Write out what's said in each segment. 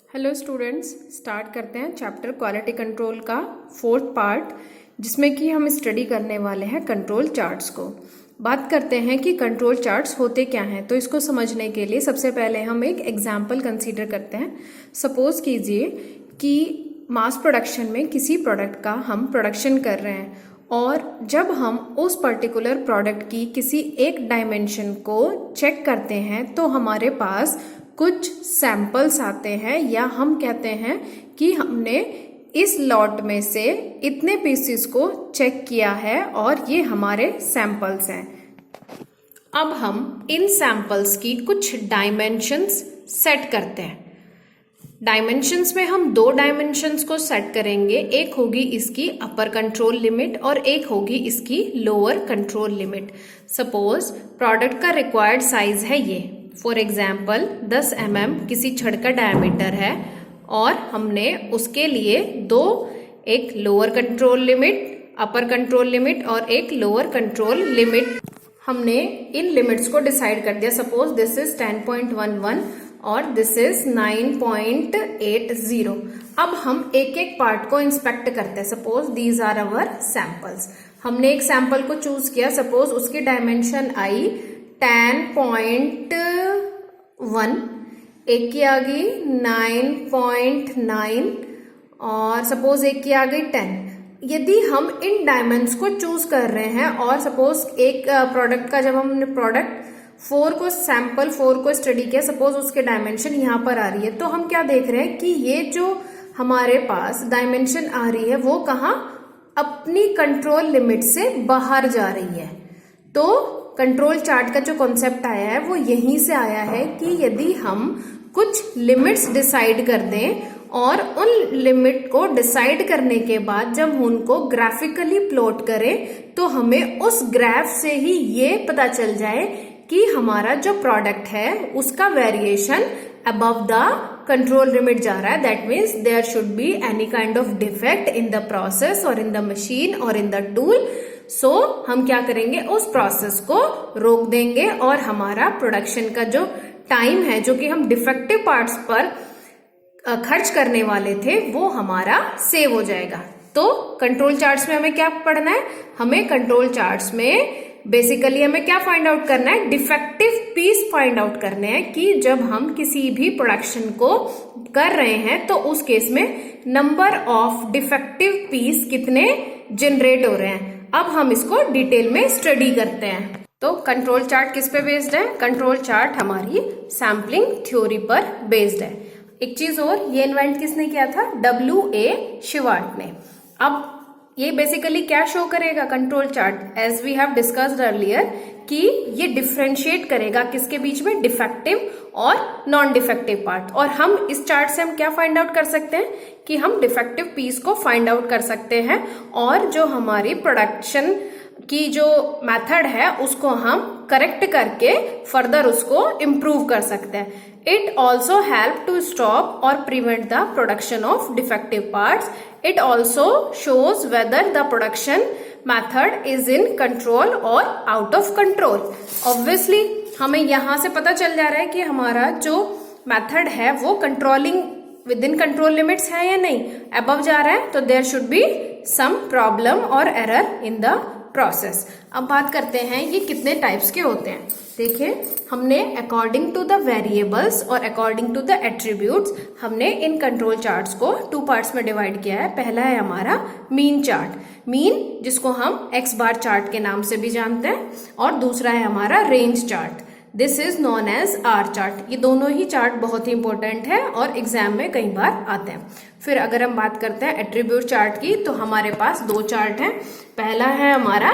Hello students, start करते हैं chapter quality control का 4th पार्ट, जिसमें कि हम स्टडी करने वाले हैं कंट्रोल चार्ट्स को। बात करते हैं कि कंट्रोल चार्ट्स होते क्या हैं। तो इसको समझने के लिए सबसे पहले हम एक एग्जाम्पल कंसीडर करते हैं। सपोज कीजिए कि मास प्रोडक्शन में किसी प्रोडक्ट का हम प्रोडक्शन कर रहे हैं और जब हम उस पर्टिकुलर प्रोडक्ट की किसी एक डायमेंशन को चेक करते हैं तो हमारे पास कुछ सैंपल्स आते हैं, या हम कहते हैं कि हमने इस लॉट में से इतने पीसेस को चेक किया है और ये हमारे सैंपल्स हैं। अब हम इन सैंपल्स की कुछ डायमेंशंस सेट करते हैं। डायमेंशंस में हम दो डायमेंशंस को सेट करेंगे, एक होगी इसकी अपर कंट्रोल लिमिट और एक होगी इसकी lower control limit. Suppose product का रिक्वायर्ड साइज है ये, फॉर एग्जाम्पल 10 mm किसी छड़ का डायमीटर है और हमने उसके लिए एक लोअर कंट्रोल लिमिट, अपर कंट्रोल लिमिट और एक लोअर कंट्रोल लिमिट, हमने इन लिमिट्स को डिसाइड कर दिया। सपोज दिस इज 10.11 और दिस इज 9.80। अब हम एक एक पार्ट को इंस्पेक्ट करते हैं। Suppose these are our samples. हमने एक सैंपल को चूज किया, सपोज उसकी डायमेंशन आई 10.1, एक की आ गई 9.9 और सपोज एक की आ गई 10। यदि हम इन डायमेंशंस को चूज कर रहे हैं और सपोज एक प्रोडक्ट का, जब हमने प्रोडक्ट 4 को सैंपल 4 को स्टडी किया, सपोज उसके डायमेंशन यहाँ पर आ रही है, तो हम क्या देख रहे हैं कि ये जो हमारे पास डायमेंशन आ रही है वो कहाँ अपनी कंट्रोल लिमिट से बाहर जा रही है। तो कंट्रोल चार्ट का जो कॉन्सेप्ट आया है वो यहीं से आया है कि यदि हम कुछ लिमिट्स डिसाइड कर दें और उन लिमिट को डिसाइड करने के बाद जब उनको ग्राफिकली प्लॉट करें तो हमें उस ग्राफ से ही ये पता चल जाए कि हमारा जो प्रोडक्ट है उसका variation above the control limit जा रहा है। That means there should be any kind of defect in the process और इन द मशीन और इन द टूल। सो हम क्या करेंगे, उस प्रोसेस को रोक देंगे और हमारा प्रोडक्शन का जो टाइम है जो कि हम डिफेक्टिव पार्ट्स पर खर्च करने वाले थे वो हमारा सेव हो जाएगा। तो कंट्रोल चार्ट्स में हमें क्या पढ़ना है, हमें कंट्रोल चार्ट्स में बेसिकली हमें क्या फाइंड आउट करना है, डिफेक्टिव पीस फाइंड आउट करने हैं कि जब हम किसी भी प्रोडक्शन को कर रहे हैं तो उस केस में नंबर ऑफ डिफेक्टिव पीस कितने जनरेट हो रहे हैं। अब हम इसको डिटेल में स्टडी करते हैं। तो कंट्रोल चार्ट किस पे बेस्ड है, कंट्रोल चार्ट हमारी सैम्पलिंग थ्योरी पर बेस्ड है। एक चीज और, ये इन्वेंट किसने किया था, W.A. शिवार्ट ने। अब ये बेसिकली क्या शो करेगा control chart, as we have discussed earlier, कि ये डिफरेंशिएट करेगा किसके बीच में, डिफेक्टिव और नॉन डिफेक्टिव पार्ट। और हम इस चार्ट से हम क्या फाइंड आउट कर सकते हैं कि हम डिफेक्टिव पीस को फाइंड आउट कर सकते हैं और जो हमारी प्रोडक्शन की जो मेथड है उसको हम करेक्ट करके फर्दर उसको इम्प्रूव कर सकते हैं। It also help to stop or prevent the production of defective parts. It also shows whether the production method is in control or out of control. Obviously, हमें यहाँ से पता चल जा रहा है कि हमारा जो मेथड है वो controlling within control limits है या नहीं, अबव जा रहा है, तो there should be some problem और एरर इन द प्रोसेस। अब बात करते हैं ये कितने टाइप्स के होते हैं। देखिए, हमने अकॉर्डिंग टू द वेरिएबल्स और अकॉर्डिंग टू द एट्रीब्यूट्स हमने इन कंट्रोल चार्ट्स को 2 पार्ट्स में डिवाइड किया है। पहला है हमारा मीन चार्ट, मीन जिसको हम एक्स बार चार्ट के नाम से भी जानते हैं, और दूसरा है हमारा range chart, this is known as R chart. ये दोनों ही चार्ट बहुत ही इंपॉर्टेंट है और एग्जाम में कई बार आते हैं। फिर अगर हम बात करते हैं एट्रीब्यूट चार्ट की, तो हमारे पास 2 चार्ट हैं। पहला है हमारा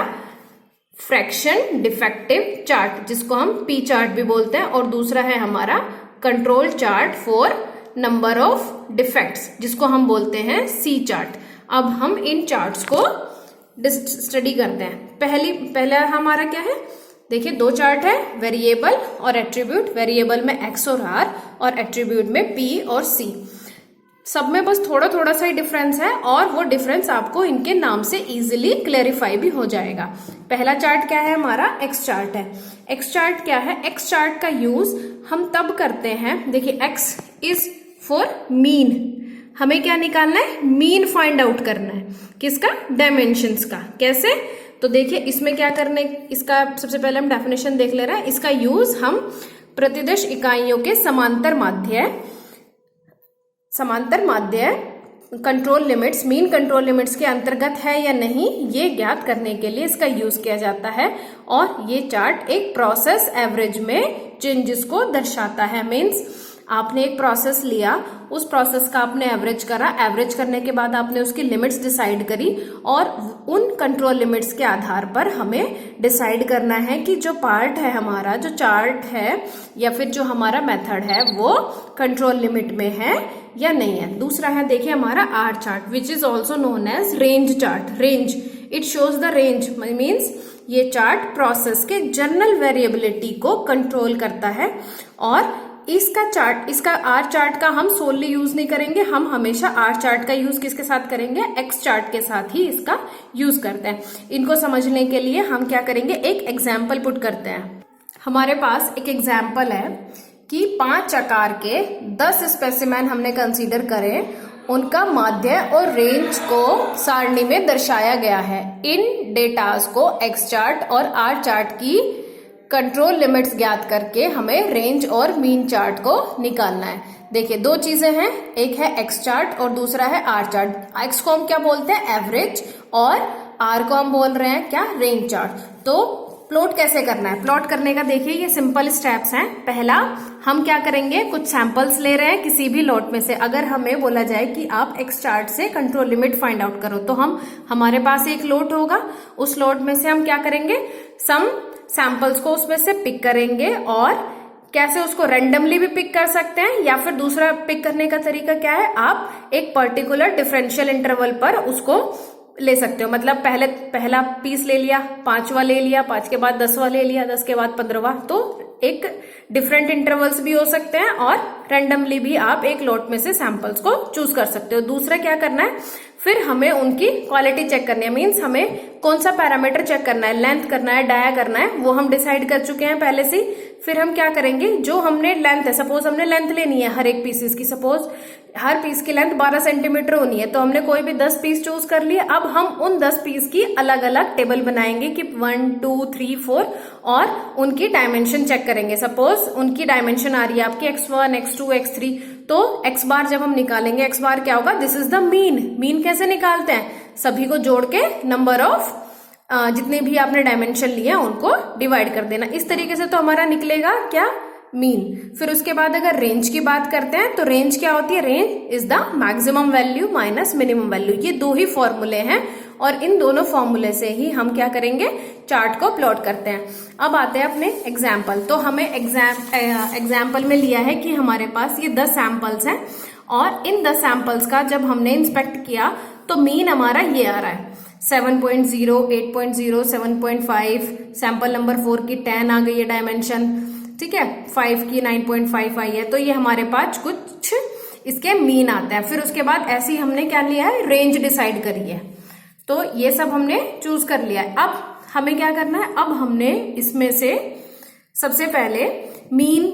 फ्रैक्शन डिफेक्टिव चार्ट, जिसको हम पी चार्ट भी बोलते हैं, और दूसरा है हमारा control chart for number of defects, जिसको हम बोलते हैं सी चार्ट। अब हम इन चार्ट्स को स्टडी करते हैं। पहला हमारा क्या है, देखिए 2 चार्ट है, वेरिएबल और एट्रीब्यूट। वेरिएबल में एक्स और आर और एट्रीब्यूट में पी और सी। सब में बस थोड़ा थोड़ा सा ही डिफरेंस है और वो डिफरेंस आपको इनके नाम से इजीली क्लेरिफाई भी हो जाएगा। पहला चार्ट क्या है हमारा, एक्स चार्ट है। एक्स चार्ट क्या है, एक्स चार्ट का यूज हम तब करते हैं, देखिए एक्स इज फॉर मीन, हमें क्या निकालना है, मीन फाइंड आउट करना है, किसका, डायमेंशंस का। कैसे, तो देखिए इसमें क्या करने, इसका सबसे पहले हम डेफिनेशन देख ले रहे हैं। इसका यूज हम प्रतिदिश इकाइयों के समांतर माध्य control limits, mean control limits के अंतर्गत है या नहीं, ये ज्ञात करने के लिए इसका यूज किया जाता है। और ये चार्ट एक प्रोसेस एवरेज में चेंजेस को दर्शाता है। मीन्स आपने एक प्रोसेस लिया, उस प्रोसेस का आपने एवरेज करा, एवरेज करने के बाद आपने उसकी लिमिट्स डिसाइड करी और उन कंट्रोल लिमिट्स के आधार पर हमें डिसाइड करना है कि जो पार्ट है हमारा, जो चार्ट है या फिर जो हमारा मेथड है वो कंट्रोल लिमिट में है या नहीं है। दूसरा है देखिए हमारा R chart, which is also known as range chart. Range, it shows the range, means ये चार्ट प्रोसेस के जनरल वेरिएबिलिटी को कंट्रोल करता है। और इसका आर चार्ट का हम सोलली यूज नहीं करेंगे, हम हमेशा आर चार्ट का यूज किसके साथ करेंगे, एक्स चार्ट के साथ ही इसका यूज करते हैं। इनको समझने के लिए हम क्या करेंगे, एक एग्जाम्पल पुट करते हैं। हमारे पास एक एग्जाम्पल है कि 5 आकार के 10 स्पेसिमेन हमने कंसीडर करे, उनका माध्य और रेंज को सारणी में दर्शाया गया है। इन डेटास को एक्स चार्ट और आर चार्ट की कंट्रोल लिमिट्स ज्ञात करके हमें रेंज और मीन चार्ट को निकालना है। देखिए 2 चीजें हैं, एक है एक्स चार्ट और दूसरा है आर चार्ट। एक्स को हम क्या बोलते हैं, एवरेज, और आर को हम बोल रहे हैं क्या, रेंज चार्ट। तो प्लॉट कैसे करना है, प्लॉट करने का देखिए ये सिंपल स्टेप्स हैं। पहला हम क्या करेंगे, कुछ सैंपल्स ले रहे हैं किसी भी लॉट में से। अगर हमें बोला जाए कि आप एक्स चार्ट से कंट्रोल लिमिट फाइंड आउट करो, तो हमारे पास एक लॉट होगा, उस लॉट में से हम क्या करेंगे, सम सैंपल्स को उसमें से पिक करेंगे। और कैसे, उसको रैंडमली भी पिक कर सकते हैं, या फिर दूसरा पिक करने का तरीका क्या है, आप एक पर्टिकुलर डिफरेंशियल इंटरवल पर उसको ले सकते हो। मतलब पहला पीस ले लिया, 5वां ले लिया, 5 के बाद 10वां ले लिया, 10 के बाद 15वां। तो एक डिफरेंट इंटरवल्स भी हो सकते हैं और रैंडमली भी आप एक लॉट में से सैंपल्स को चूज कर सकते हो। दूसरा क्या करना है, फिर हमें उनकी क्वालिटी चेक करनी है। मीन्स हमें कौन सा पैरामीटर चेक करना है, लेंथ करना है, डाया करना है, वो हम डिसाइड कर चुके हैं पहले से। फिर हम क्या करेंगे, जो हमने लेंथ है, सपोज हमने लेंथ लेनी है हर एक पीसेस की, सपोज हर पीस की लेंथ 12 सेंटीमीटर होनी है, तो हमने कोई भी 10 पीस चूज कर लिए। अब हम उन 10 पीस की अलग अलग टेबल बनाएंगे कि 1, 2, 3, 4, और उनकी डायमेंशन चेक करेंगे। सपोज उनकी डायमेंशन आ रही है आपकी x1, x2, x3, तो x बार जब हम निकालेंगे, x बार क्या होगा, this is the mean. Mean कैसे निकालते हैं, सभी को जोड़ के नंबर ऑफ जितने भी आपने डायमेंशन लिए उनको डिवाइड कर देना। इस तरीके से तो हमारा निकलेगा क्या, मीन। फिर उसके बाद अगर रेंज की बात करते हैं तो रेंज क्या होती है, range is the maximum value minus minimum value. ये 2 ही फॉर्मूले हैं और इन दोनों फॉर्मूले से ही हम क्या करेंगे, चार्ट को प्लॉट करते हैं। अब आते हैं अपने एग्जाम्पल। तो हमें एग्जाम्पल में लिया है कि हमारे पास ये 10 सैंपल्स हैं और इन 10 सैंपल्स का जब हमने इंस्पेक्ट किया तो मीन हमारा ये आ रहा है 7.0, 8.0, 7.5, सैंपल नंबर 4 की 10 आ गई है डायमेंशन, ठीक है, 5 की 9.5 आई है। तो ये हमारे पास कुछ इसके मीन आते हैं। फिर उसके बाद ऐसे ही हमने क्या लिया है, रेंज डिसाइड करी है। तो ये सब हमने चूज कर लिया है। अब हमें क्या करना है, अब हमने इसमें से सबसे पहले मीन,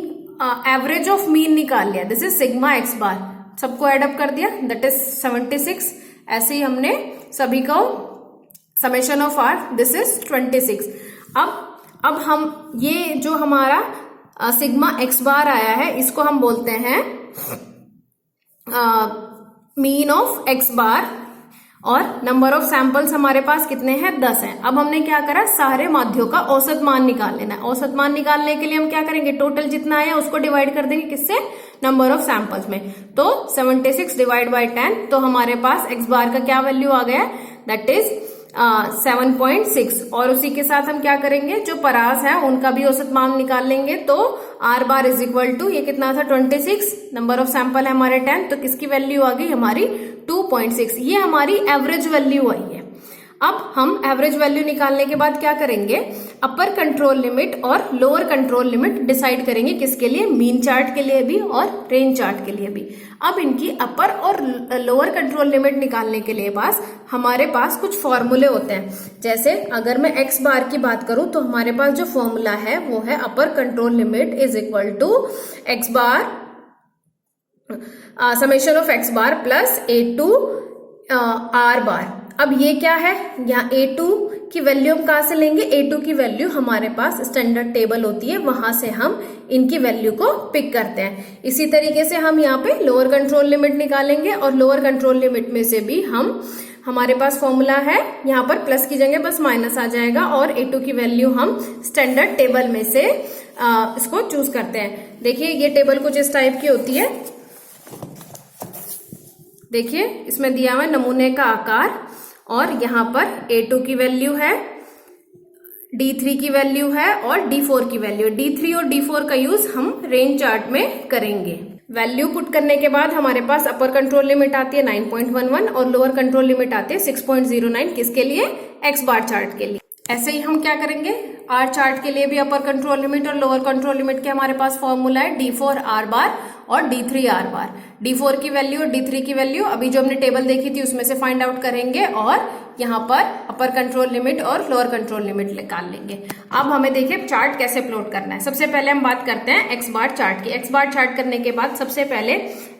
एवरेज ऑफ मीन निकाल लिया, दिस इज सिग्मा एक्स बार, सबको एडअप कर दिया, दैट इज 76। ऐसे ही हमने सभी को summation of R, this is 26। अब हम ये जो हमारा सिग्मा एक्स बार आया है, इसको हम बोलते हैं मीन ऑफ एक्स बार। और नंबर ऑफ सैंपल्स हमारे पास कितने हैं, 10 हैं। अब हमने क्या करा, सारे माध्यों का औसत मान निकाल लेना है। औसत मान निकालने के लिए हम क्या करेंगे, टोटल जितना आया उसको डिवाइड कर देंगे किससे, नंबर ऑफ सैंपल्स में। तो 76 डिवाइड बाई 10, तो हमारे पास एक्स बार का क्या वैल्यू आ गया, दैट इज 7.6। और उसी के साथ हम क्या करेंगे, जो परास है उनका भी औसत मान निकाल लेंगे। तो R bar is equal to, ये कितना था 26, नंबर ऑफ सैंपल है हमारे 10, तो किसकी वैल्यू आ गई हमारी 2.6। ये हमारी एवरेज वैल्यू आई है। अब हम एवरेज वैल्यू निकालने के बाद क्या करेंगे, अपर कंट्रोल लिमिट और लोअर कंट्रोल लिमिट डिसाइड करेंगे, किसके लिए, मीन चार्ट के लिए भी और रेंज चार्ट के लिए भी। अब इनकी अपर और लोअर कंट्रोल लिमिट निकालने के लिए हमारे पास कुछ फॉर्मूले होते हैं। जैसे अगर मैं एक्स बार की बात करूं तो हमारे पास जो फॉर्मूला है वो है upper control limit is equal to X bar summation of X bar plus A2 R bar. अब ये क्या है, यहाँ A2 की वैल्यू हम कहाँ से लेंगे, A2 की वैल्यू हमारे पास स्टैंडर्ड टेबल होती है, वहां से हम इनकी वैल्यू को पिक करते हैं। इसी तरीके से हम यहाँ पे लोअर कंट्रोल लिमिट निकालेंगे और लोअर कंट्रोल लिमिट में से भी हमारे पास फॉर्मूला है, यहाँ पर प्लस की जगह बस माइनस आ जाएगा और A2 की वैल्यू हम स्टैंडर्ड टेबल में से इसको चूज करते हैं। देखिए ये टेबल कुछ इस टाइप की होती है, देखिए इसमें दिया हुआ है नमूने का आकार और यहाँ पर A2 की वैल्यू है, D3 की वैल्यू है और D4 की वैल्यू। D3 और D4 का यूज हम रेंज चार्ट में करेंगे। वैल्यू पुट करने के बाद हमारे पास अपर कंट्रोल लिमिट आती है 9.11 और लोअर कंट्रोल लिमिट आती है 6.09। किसके लिए, एक्स बार चार्ट के लिए। ऐसे ही हम क्या करेंगे, आर चार्ट के लिए भी अपर कंट्रोल लिमिट और लोअर कंट्रोल लिमिट के हमारे पास फॉर्मूला है D4 R बार और D3 R बार। D4 की वैल्यू और D3 की वैल्यू अभी जो हमने टेबल देखी थी उसमें से फाइंड आउट करेंगे और यहाँ पर अपर कंट्रोल लिमिट और लोअर कंट्रोल लिमिट निकाल लेंगे। अब हमें देखिए चार्ट कैसे प्लॉट करना है। सबसे पहले हम बात करते हैं एक्स बार चार्ट की। एक्स बार चार्ट करने के बाद सबसे पहले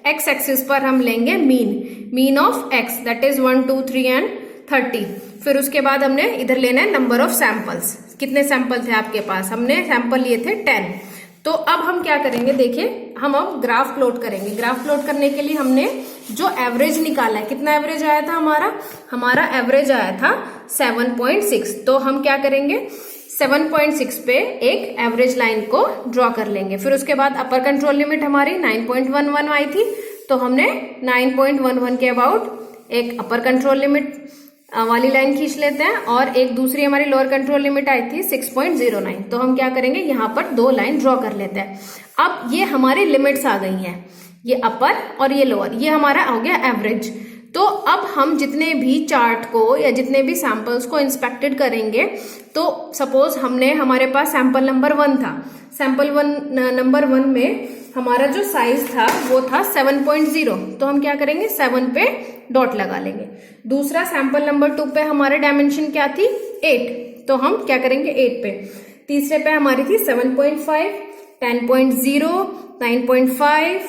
एक्स एक्सिस पर हम लेंगे mean of x, that is 1 2 3 and 30। फिर उसके बाद हमने इधर लेना है नंबर ऑफ सैंपल्स। कितने सैंपल थे आपके पास, हमने सैंपल लिए थे 10। तो अब हम क्या करेंगे, देखिए हम अब ग्राफ प्लॉट करेंगे। ग्राफ प्लॉट करने के लिए हमने जो एवरेज निकाला है, कितना एवरेज आया था हमारा एवरेज आया था 7.6। तो हम क्या करेंगे, 7.6 पे एक एवरेज लाइन को ड्रॉ कर लेंगे। फिर उसके बाद अपर कंट्रोल लिमिट हमारी 9.11 आई थी, तो हमने 9.11 के अबाउट एक अपर कंट्रोल लिमिट वाली लाइन खींच लेते हैं और एक दूसरी हमारी लोअर कंट्रोल लिमिट आई थी 6.09। तो हम क्या करेंगे, यहाँ पर दो लाइन ड्रॉ कर लेते हैं। अब ये हमारी लिमिट्स आ गई हैं, ये अपर और ये लोअर, ये हमारा हो गया एवरेज। तो अब हम जितने भी चार्ट को या जितने भी सैंपल्स को इंस्पेक्टेड करेंगे, तो सपोज हमारे पास सैंपल नंबर 1 था। सैंपल नंबर 1 में हमारा जो साइज था वो था 7.0, तो हम क्या करेंगे 7 पे डॉट लगा लेंगे। दूसरा सैंपल नंबर 2 पे हमारे डायमेंशन क्या थी 8, तो हम क्या करेंगे 8 पे। तीसरे पे हमारी थी 7.5, 10.0, 9.5,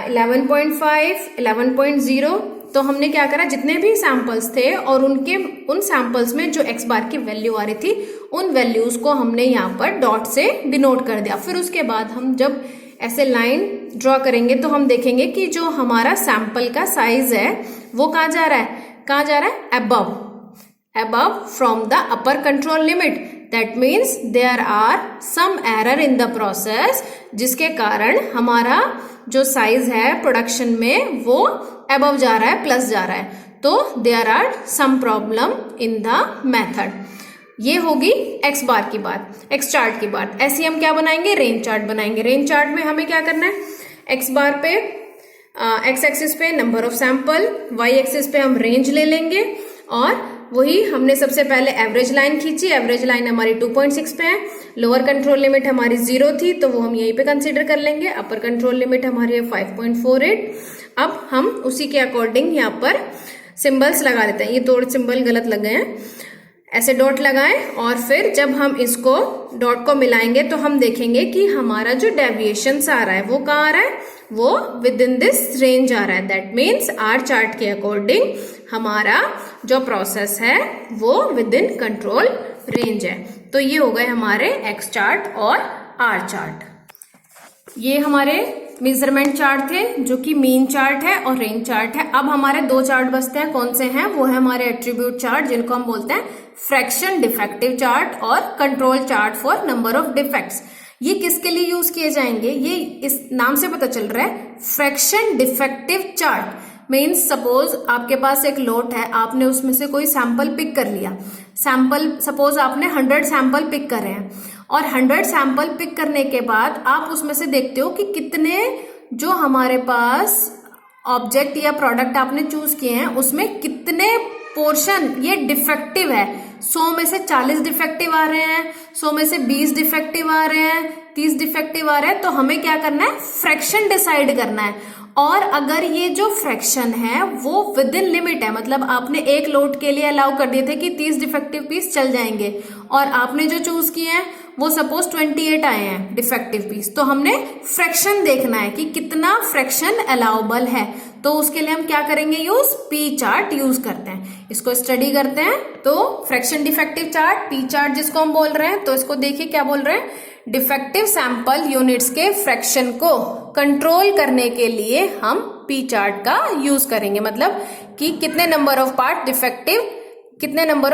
11.5, 11.0। तो हमने क्या करा, जितने भी सैंपल्स थे और उन सैंपल्स में जो एक्स बार की वैल्यू आ रही थी उन वैल्यूज को हमने यहाँ पर डॉट से डिनोट कर दिया। फिर उसके बाद हम जब ऐसे लाइन ड्रॉ करेंगे तो हम देखेंगे कि जो हमारा सैंपल का साइज है वो कहाँ जा रहा है above from the upper control limit. That means there are some error in the process, जिसके कारण हमारा जो साइज है प्रोडक्शन में वो above जा रहा है, प्लस जा रहा है। तो there are some problem in the method. ये होगी एक्स बार की बात, एक्स चार्ट की बात। ऐसे हम क्या बनाएंगे, रेंज चार्ट बनाएंगे। रेंज चार्ट में हमें क्या करना है, एक्स बार पे एक्स एक्सिस पे number of sample, Y axis पे हम रेंज ले लेंगे और वही हमने सबसे पहले एवरेज लाइन खींची। एवरेज लाइन हमारी 2.6 पे है। लोअर कंट्रोल लिमिट हमारी 0 थी, तो वो हम यहीं पे कंसीडर कर लेंगे। अपर कंट्रोल लिमिट हमारी है 5.48। अब हम उसी के अकॉर्डिंग यहाँ पर सिंबल्स लगा देते हैं। ये दो सिंबल गलत लग गए हैं, ऐसे डॉट लगाएं और फिर जब हम इसको डॉट को मिलाएंगे तो हम देखेंगे कि हमारा जो डेविएशन आ रहा है वो कहाँ आ रहा है, वो विद इन दिस रेंज आ रहा है। दैट मीन्स आर चार्ट के अकॉर्डिंग हमारा जो प्रोसेस है वो विद इन कंट्रोल रेंज है। तो ये हो गए हमारे एक्स चार्ट और आर चार्ट। ये हमारे मेजरमेंट चार्ट थे जो कि मीन चार्ट है और रेंज चार्ट है। अब हमारे दो चार्ट बचते हैं, कौन से हैं, वो है हमारे एट्रीब्यूट चार्ट जिनको हम बोलते हैं फ्रैक्शन डिफेक्टिव चार्ट और control chart for number of defects. ये किसके लिए यूज किए जाएंगे, ये इस नाम से पता चल रहा है। Fraction defective chart means suppose आपके पास एक लॉट है, आपने उसमें से कोई सैंपल पिक कर लिया। सैंपल सपोज आपने 100 सैंपल पिक करे हैं और 100 सैंपल पिक करने के बाद आप उसमें से देखते हो कि कितने जो हमारे पास ऑब्जेक्ट या प्रोडक्ट आपने चूज किए हैं उसमें कितने पोर्शन ये डिफेक्टिव है। 100 में से 40 डिफेक्टिव आ रहे हैं, 100 में से 20 डिफेक्टिव आ रहे हैं, 30 डिफेक्टिव आ रहे हैं। तो हमें क्या करना है, फ्रैक्शन डिसाइड करना है। और अगर ये जो फ्रैक्शन है वो विद इन लिमिट है, मतलब आपने एक लोट के लिए अलाउ कर दिए थे कि 30 डिफेक्टिव पीस चल जाएंगे और आपने जो चूज किए हैं वो सपोज 28 आए हैं डिफेक्टिव पीस, तो हमने फ्रैक्शन देखना है कि कितना फ्रैक्शन अलाउबल है, तो उसके लिए हम क्या करेंगे, यूज पी चार्ट यूज करते हैं। इसको स्टडी करते हैं, तो fraction defective chart, P chart जिसको हम बोल रहे हैं, तो इसको देखिए क्या बोल रहे हैं, डिफेक्टिव सैंपल यूनिट्स के फ्रैक्शन को कंट्रोल करने के लिए हम पी चार्ट का यूज करेंगे, मतलब कि कितने number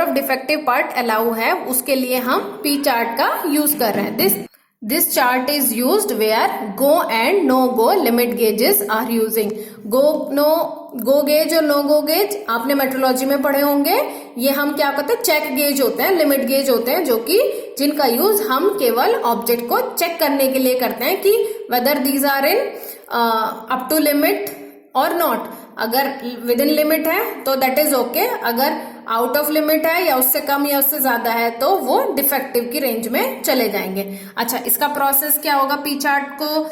of defective part allow है, उसके लिए हम पी चार्ट का यूज कर रहे हैं। This chart is used where go and no go limit gauges are using. Go gauge और नो गो गेज आपने मेट्रोलॉजी में पढ़े होंगे, ये हम क्या कहते हैं, चेक गेज होते हैं, लिमिट गेज होते हैं, जो कि जिनका यूज हम केवल ऑब्जेक्ट को चेक करने के लिए करते हैं कि whether these are in up to limit और नॉट। अगर विद इन लिमिट है तो दैट इज ओके, अगर आउट ऑफ लिमिट है या उससे कम या उससे ज्यादा है तो वो डिफेक्टिव की रेंज में चले जाएंगे। अच्छा, इसका प्रोसेस क्या होगा पी चार्ट को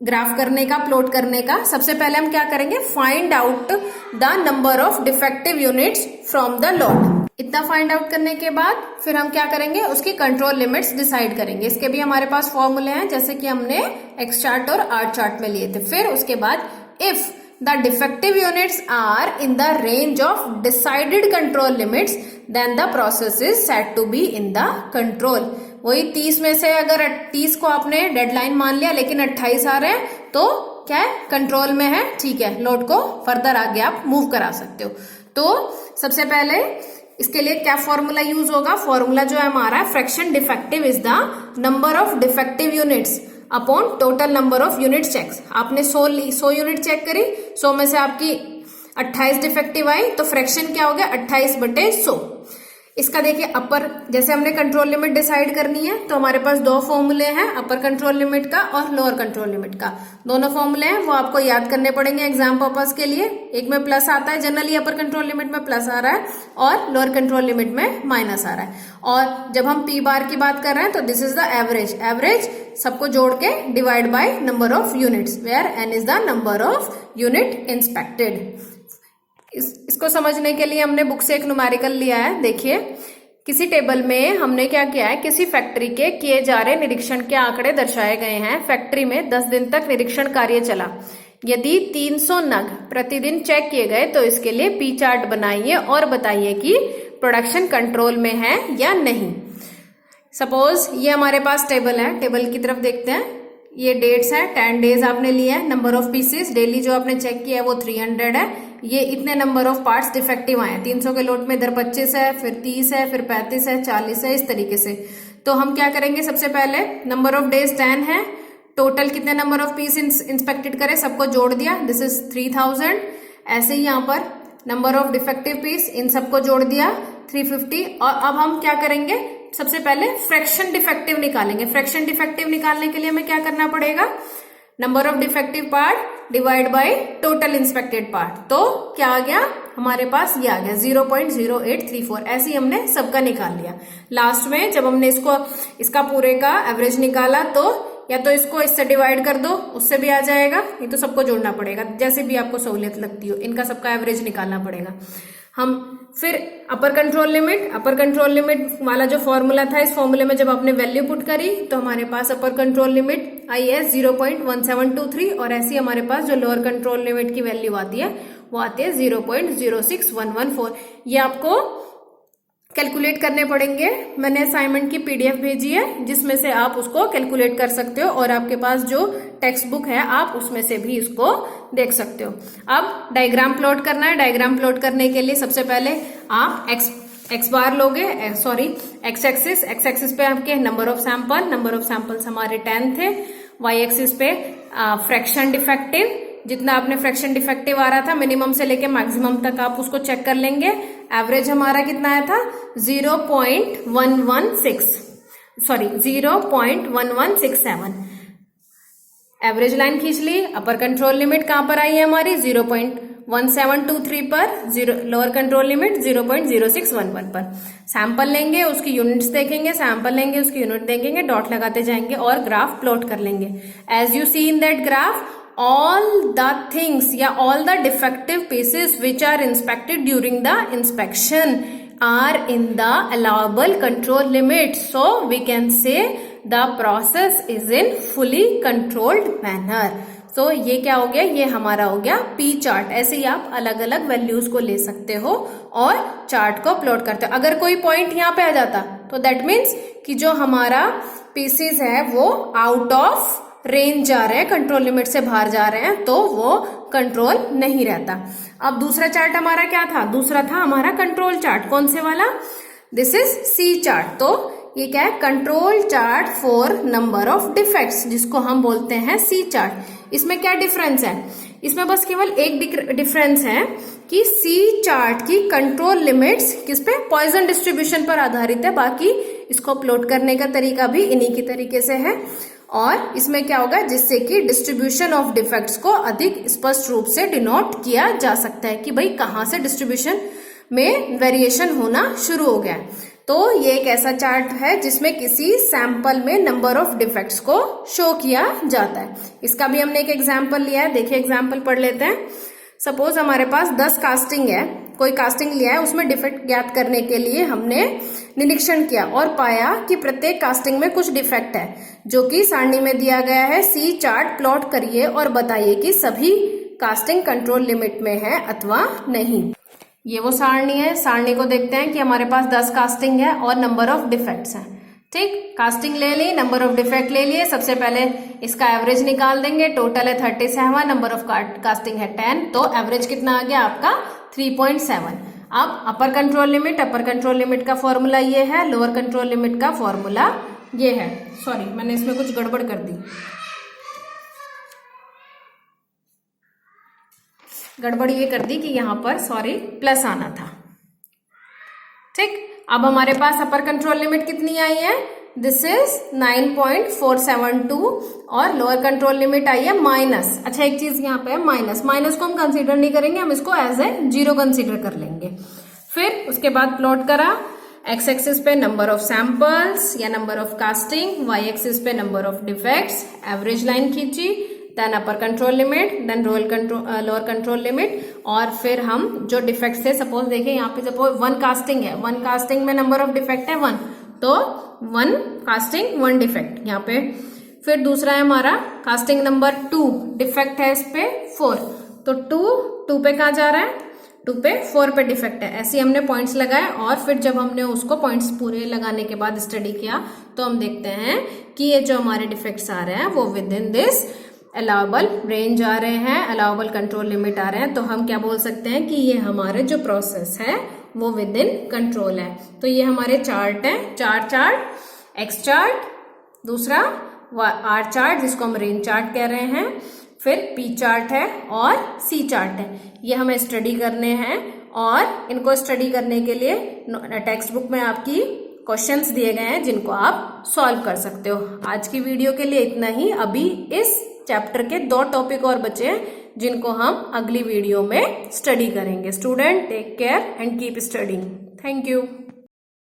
ग्राफ करने का, प्लॉट करने का। सबसे पहले हम क्या करेंगे, find out the number of defective units from the lot. इतना फाइंड आउट करने के बाद फिर हम क्या करेंगे, उसकी कंट्रोल लिमिट्स डिसाइड करेंगे। इसके भी हमारे पास फॉर्मूले हैं, जैसे कि हमने एक्स चार्ट और आर चार्ट में लिए थे। फिर उसके बाद if the defective units are in the range of decided control limits then the process is said to be in the control। वही 30 में से अगर 30 को आपने डेडलाइन मान लिया लेकिन 28 आ रहे हैं तो क्या है, कंट्रोल में है, ठीक है, लोड को फर्दर आगे आप मूव करा सकते हो। तो सबसे पहले इसके लिए क्या फॉर्मूला यूज होगा, फॉर्मूला जो है हमारा, fraction defective is the number of defective units upon total number of unit checks. आपने 100 यूनिट चेक करी, 100 में से आपकी 28 डिफेक्टिव आई, तो फ्रैक्शन क्या हो गया, 28/100। इसका देखिए अपर, जैसे हमने कंट्रोल लिमिट डिसाइड करनी है तो हमारे पास दो फॉर्मूले हैं, अपर कंट्रोल लिमिट का और लोअर कंट्रोल लिमिट का। दोनों फॉर्मूले हैं वो आपको याद करने पड़ेंगे एग्जाम पर्पस के लिए। एक में प्लस आता है, जनरली अपर कंट्रोल लिमिट में प्लस आ रहा है और लोअर कंट्रोल लिमिट में माइनस आ रहा है। और जब हम पी बार की बात कर रहे हैं तो this is the average. Average सबको जोड़ के divide by number of units, where N is the number of unit inspected. इसको समझने के लिए हमने बुक से एक न्यूमेरिकल लिया है। देखिए, किसी टेबल में हमने क्या किया है, किसी फैक्ट्री के किए जा रहे निरीक्षण के आंकड़े दर्शाए गए हैं। फैक्ट्री में 10 दिन तक निरीक्षण कार्य चला। यदि 300 नग प्रतिदिन चेक किए गए तो इसके लिए पी चार्ट बनाइए और बताइए कि प्रोडक्शन कंट्रोल में है या नहीं। सपोज ये हमारे पास टेबल है, टेबल की तरफ देखते हैं। ये डेट्स है, 10 डेज आपने लिया है। नंबर ऑफ पीसेस डेली जो आपने चेक किया है वो 300 है। ये इतने नंबर ऑफ पार्ट्स डिफेक्टिव आए हैं। 300 के लोट में इधर 25 है, फिर 30 है, फिर 35 है, 40 है, इस तरीके से। तो हम क्या करेंगे, सबसे पहले नंबर ऑफ डेज 10 है, टोटल कितने नंबर ऑफ पीस इंस्पेक्टेड करें, सबको जोड़ दिया, दिस इज 3000। ऐसे ही यहाँ पर नंबर ऑफ डिफेक्टिव पीस, इन सबको जोड़ दिया 350। और अब हम क्या करेंगे, सबसे पहले फ्रैक्शन डिफेक्टिव निकालेंगे। फ्रैक्शन डिफेक्टिव निकालने के लिए हमें क्या करना पड़ेगा, number of defective part divide by total inspected part. तो क्या आ गया हमारे पास, ये आ गया 0.0834। ऐसे ही हमने सबका निकाल लिया। लास्ट में जब हमने इसका पूरे का एवरेज निकाला तो या तो इसको इससे डिवाइड कर दो, उससे भी आ जाएगा, नहीं तो सबको जोड़ना पड़ेगा, जैसे भी आपको सहूलियत लगती हो। इनका सबका एवरेज निकालना पड़ेगा। हम फिर अपर कंट्रोल लिमिट वाला जो फॉर्मूला था, इस फॉर्मूले में जब आपने वैल्यू पुट करी तो हमारे पास अपर कंट्रोल लिमिट आई है 0.1723 और ऐसी हमारे पास जो लोअर कंट्रोल लिमिट की वैल्यू आती है वो आती है 0.06114। ये आपको कैलकुलेट करने पड़ेंगे। मैंने असाइनमेंट की पीडीएफ भेजी है जिसमें से आप उसको कैलकुलेट कर सकते हो और आपके पास जो टेक्स्ट बुक है आप उसमें से भी इसको देख सकते हो। अब डायग्राम प्लॉट करना है। डायग्राम प्लॉट करने के लिए सबसे पहले आप एक्स बार लोगे, एक्स एक्सिस पे आपके नंबर ऑफ सैंपल्स हमारे 10 थे। वाई एक्सिस पे फ्रैक्शन डिफेक्टिव, जितना आपने फ्रैक्शन डिफेक्टिव आ रहा था मिनिमम से लेके मैक्सिमम तक आप उसको चेक कर लेंगे। एवरेज हमारा कितना आया था 0.1167। एवरेज लाइन खींच ली। अपर कंट्रोल लिमिट कहां पर आई है हमारी 0.1723 पर, लोअर कंट्रोल लिमिट 0.0611 पर। सैंपल लेंगे, उसकी यूनिट्स देखेंगे, सैंपल लेंगे, उसकी यूनिट देखेंगे, डॉट लगाते जाएंगे और ग्राफ प्लॉट कर लेंगे। As you see in that graph, all the things या all the defective pieces which are inspected during the inspection are in the allowable control limit, so we can say the process is in fully controlled manner. तो ये क्या हो गया, ये हमारा हो गया पी चार्ट। ऐसे ही आप अलग अलग वैल्यूज को ले सकते हो और चार्ट को प्लॉट करते हो। अगर कोई पॉइंट यहाँ पे आ जाता तो दैट मीन्स कि जो हमारा पीसीज है वो आउट ऑफ रेंज जा रहे हैं, कंट्रोल लिमिट से बाहर जा रहे हैं, तो वो कंट्रोल नहीं रहता। अब दूसरा चार्ट हमारा क्या था, दूसरा था हमारा कंट्रोल चार्ट। कौन से वाला, दिस इज सी चार्ट। तो ये क्या है, control chart for number of defects, जिसको हम बोलते हैं सी चार्ट। इसमें क्या डिफरेंस है, इसमें बस केवल एक डिफरेंस है कि सी चार्ट की कंट्रोल लिमिट्स किस पे, पॉइजन डिस्ट्रीब्यूशन पर आधारित है। बाकी इसको प्लॉट करने का तरीका भी इन्हीं की तरीके से है। और इसमें क्या होगा, जिससे कि डिस्ट्रीब्यूशन ऑफ डिफेक्ट्स को अधिक स्पष्ट रूप से डिनोट किया जा सकता है कि भाई कहाँ से डिस्ट्रीब्यूशन में वेरिएशन होना शुरू हो गया। तो ये एक ऐसा चार्ट है जिसमें किसी सैंपल में नंबर ऑफ डिफेक्ट्स को शो किया जाता है। इसका भी हमने एक एग्जाम्पल लिया है, देखिए एग्जाम्पल पढ़ लेते हैं। सपोज हमारे पास 10 कास्टिंग है, कोई कास्टिंग लिया है, उसमें डिफेक्ट ज्ञात करने के लिए हमने निरीक्षण किया और पाया कि प्रत्येक कास्टिंग में कुछ डिफेक्ट है, जो कि सारणी में दिया गया है। सी चार्ट प्लॉट करिए और बताइए कि सभी कास्टिंग कंट्रोल लिमिट में है अथवा नहीं। ये वो सारणी है, सारणी को देखते हैं कि हमारे पास 10 कास्टिंग है और नंबर ऑफ डिफेक्ट्स हैं। ठीक, कास्टिंग ले ली, नंबर ऑफ डिफेक्ट ले लिए। सबसे पहले इसका एवरेज निकाल देंगे, टोटल है 37, नंबर ऑफ कास्टिंग है 10, तो एवरेज कितना आ गया आपका 3.7। अब अपर कंट्रोल लिमिट का फॉर्मूला ये है, लोअर कंट्रोल लिमिट का फॉर्मूला ये है। सॉरी, मैंने इसमें कुछ गड़बड़ कर दी, गड़बड़ ये कर दी कि यहाँ पर सॉरी प्लस आना था। ठीक, अब हमारे पास अपर कंट्रोल लिमिट कितनी आई है, दिस इज 9.472 और लोअर कंट्रोल लिमिट आई है माइनस। अच्छा, एक चीज यहाँ पे है माइनस, माइनस को हम कंसीडर नहीं करेंगे, हम इसको एज ए 0 कंसीडर कर लेंगे। फिर उसके बाद प्लॉट करा, एक्स एक्सिस पे नंबर ऑफ सैंपल्स या number of casting, Y axis पे number of defects, average line खींची, then upper control limit, then lower control limit, और फिर हम जो डिफेक्ट्स थे, सपोज देखिए यहाँ पे सपोज 1 कास्टिंग है, 1 कास्टिंग में नंबर ऑफ डिफेक्ट है 1, तो 1 कास्टिंग 1 डिफेक्ट यहाँ पे। फिर दूसरा है हमारा कास्टिंग नंबर 2, डिफेक्ट है इस पे 4, तो 2 पे कहाँ जा रहा है, 2 पे 4 पे डिफेक्ट है। ऐसे हमने पॉइंट्स लगाए और फिर जब हमने उसको पॉइंट्स पूरे लगाने के बाद स्टडी किया तो हम देखते हैं कि ये जो हमारे डिफेक्ट्स आ रहे हैं वो within this allowable range आ रहे हैं, अलाउबल कंट्रोल लिमिट आ रहे हैं। तो हम क्या बोल सकते हैं कि ये हमारे जो प्रोसेस है वो विद इन कंट्रोल है। तो ये हमारे चार्ट है, चार्ट, एक्स चार्ट, दूसरा आर चार्ट जिसको हम रेंज चार्ट कह रहे हैं, फिर पी चार्ट है और सी चार्ट है। ये हमें स्टडी करने हैं और इनको स्टडी करने के लिए टेक्स्ट बुक में आपकी क्वेश्चंस दिए गए हैं जिनको आप सॉल्व कर सकते हो। आज की वीडियो के लिए इतना ही। अभी इस चैप्टर के 2 टॉपिक और बचे हैं जिनको हम अगली वीडियो में स्टडी करेंगे। Student, take care and keep studying. Thank you.